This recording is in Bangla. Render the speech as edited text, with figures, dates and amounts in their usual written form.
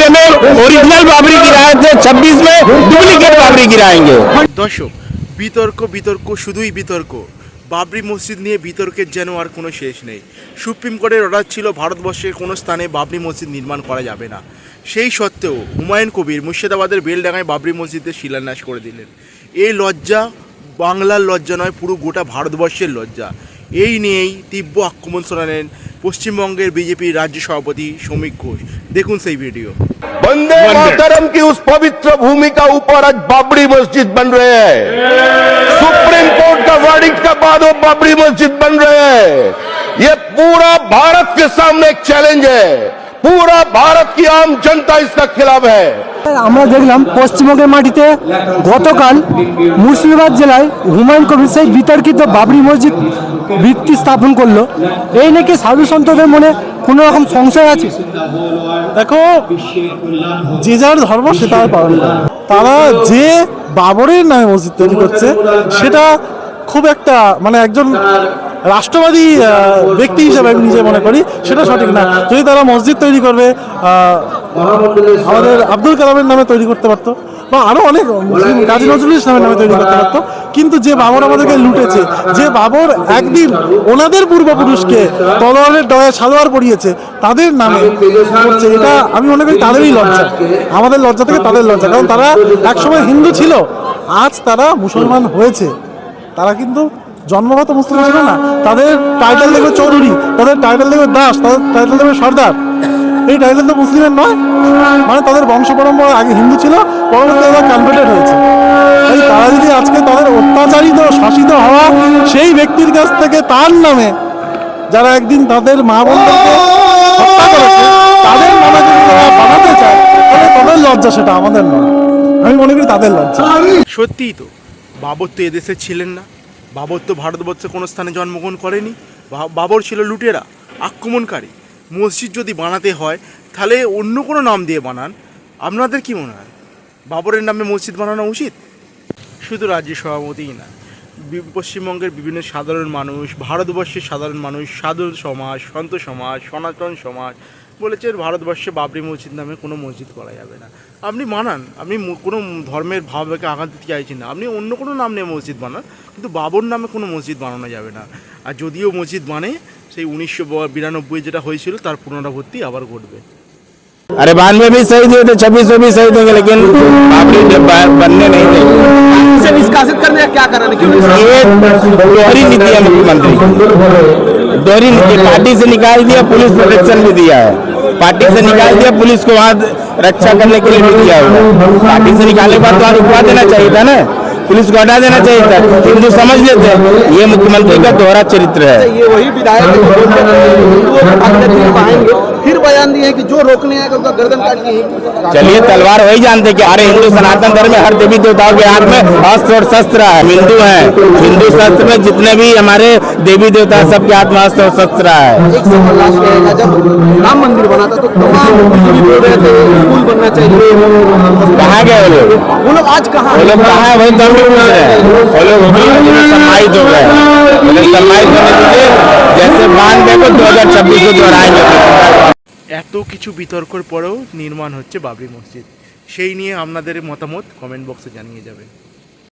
16 में ओरिजिनल बाबरी गिराए थे, 26 में डुप्लीकेट बाबरी गिराएंगे। দর্শক, বিতর্ক বিতর্ক শুধুই বিতর্ক। বাবরি মসজিদ নিয়ে বিতর্কের যেন আর কোনো শেষ নেই। সুপ্রিম কোর্টের অর্ডার ছিল ভারতবর্ষের কোনো স্থানে বাবরি মসজিদ নির্মাণ করা যাবে না। সেই সত্ত্বেও হুমায়ুন কবির মুর্শিদাবাদের বেলডাঙায় বাবরি মসজিদের শিলান্যাস করে দিলেন। এই লজ্জা বাংলার লজ্জা নয়, পুরো গোটা ভারতবর্ষের লজ্জা। এই নিয়েই তীব্র আক্রমণ শোনালেন পশ্চিমবঙ্গের বিজেপির রাজ্য সভাপতি শ্রমিক ঘোষ। দেখুন সেই ভিডিও। वंदे मातरम की उस पवित्र भूमि का ऊपर आज बाबरी मस्जिद बन रहे हैं। सुप्रीम कोर्ट का वर्डिक्ट के बाद वो बाबरी मस्जिद बन रहे हैं। ये पूरा भारत के सामने एक चैलेंज है। पूरा भारत की आम जनता इसका खिलाफ है। আমরা দেখলাম পশ্চিমবঙ্গের মাটিতে গতকাল মুর্শিদাবাদ জেলায় হুমায়ুন কবির সেই বিতর্কিত বাবরি মসজিদ ভিত্তি স্থাপন করলো। এই নাকি সাধু সন্তদের মনে কোনো রকম সংশয় আছে? দেখো, যে যার ধর্ম সে তার পালন করে। তারা যে বাবরের নামে মসজিদ তৈরি করছে সেটা খুব একটা মানে একজন রাষ্ট্রবাদী ব্যক্তি হিসেবে আমি নিজে মনে করি সেটা সঠিক না। যদি তারা মসজিদ তৈরি করবে আমাদের আব্দুল কালামের নামে তৈরি করতে পারতো, বা আরো অনেক কাজী নজরুল ইসলামের নামে তৈরি করতে পারতো। কিন্তু যে বাবর আমাদেরকে লুটেছে, যে বাবর একদিন ওনাদের পূর্বপুরুষকে তলোয়ারের ডগায় সালোয়ার পরিয়েছে, তাদের নামে করছে, এটা আমি মনে করি তাদেরই লজ্জা। আমাদের লজ্জা থেকে তাদের লজ্জা, কারণ তারা একসময় হিন্দু ছিল, আজ তারা মুসলমান হয়েছে। তারা কিন্তু জন্মগত মুসলিম ছিল না। তাদের টাইটেল দেখবে চৌধুরী, তাদের টাইটেল দেখবে দাস, তাদের টাইটেল দেখবে সর্দার। এই টাইটেল তো মুসলিমের নয়, মানে তাদের বংশ পরম্পরা আগে হিন্দু ছিল, পরবর্তীতে তারা কনভার্টেড হয়েছে। তাই তারা যদি আজকে তাদের অত্যাচারিত শাসিত হওয়া সেই ব্যক্তির কাছ থেকে তার নামে যারা একদিন তাদের মা বোনদেরকে হত্যা করেছে তাদের নামে যদি তারা বানাতে চায়, তাহলে তাদের লজ্জা, সেটা আমাদের নয়। আমি মনে করি তাদের লজ্জা। সত্যিই তো, বাবর তো এদেশে ছিলেন না। বাবর তো ভারতবর্ষে কোনো স্থানে জন্মগ্রহণ করেনি। বাবর ছিল লুটেরা, আক্রমণকারী। মসজিদ যদি বানাতে হয় তাহলে অন্য কোনো নাম দিয়ে বানান। আপনাদের কি মনে হয় বাবরের নামে মসজিদ বানানো উচিত? শুধু রাজ্য সভাপতিই না, পশ্চিমবঙ্গের বিভিন্ন সাধারণ মানুষ, ভারতবর্ষের সাধারণ মানুষ, সাধু সমাজ, সন্ত সমাজ, সনাতন সমাজ বলেছে ভারতবর্ষে বাবরি মসজিদ নামে কোনো মসজিদ করা যাবে না। আপনি বানান, আপনি কোনো ধর্মের ভাবকে আঘাত দিতে চাইছেন না, আপনি অন্য কোনো নাম নিয়ে মসজিদ বানান, কিন্তু বাবর নামে কোনো মসজিদ বানানো যাবে না। আর যদিও মসজিদ মানে সেই 1992 যেটা হয়েছিল তার পুনরাবৃত্তি আবার ঘটবে। अरे 92 भी शहीद हुए थे, 26 में भी शहीद होंगे, लेकिन बाबरी बनने नहीं देंगे। इसे निष्कासित करने का क्या कारण है? ये दोहरी नीति है मुख्यमंत्री, दोहरी नीति। पार्टी से निकाल दिया, पुलिस प्रोटेक्शन भी दिया है। पार्टी से निकाल दिया, पुलिस को वहाँ रक्षा करने के लिए भी दिया हुआ। पार्टी से निकालने के बाद तो रुकवा देना चाहिए था ना, पुलिस को हटा देना चाहिए था। हिंदू समझ लेते हैं ये मुख्यमंत्री का दोहरा चरित्र है। ये वही विधायक फिर बयान दिए कि जो रोकने आएगा उसका गर्दन काट के। चलिए, तलवार वही जानते कि अरे हिंदू सनातन धर्म में हर देवी देवताओं के हाथ में अस्त्र और शस्त्र है। हिंदू हैं, हिंदू शास्त्र में जितने भी हमारे देवी देवता सबके हाथ में अस्त्र और शस्त्र है। एक सवाल लास्ट रहेगा, जब राम मंदिर बना था तो तमाम बोल रहे थे स्कूल बनना चाहिए। कहाँ गए वो लोग आज कहाँ है? वही तो हम लोग पूछ रहे हैं। वो लोग सम्मानित हो गए, सम्मानित होने दीजिए, जैसे मान देखो 2026 को दोहराएंगे। এত কিছু বিতর্কের পরেও নির্মাণ হচ্ছে বাবরি মসজিদ। সেই নিয়ে আপনাদের মতামত কমেন্ট বক্সে জানিয়ে যাবেন।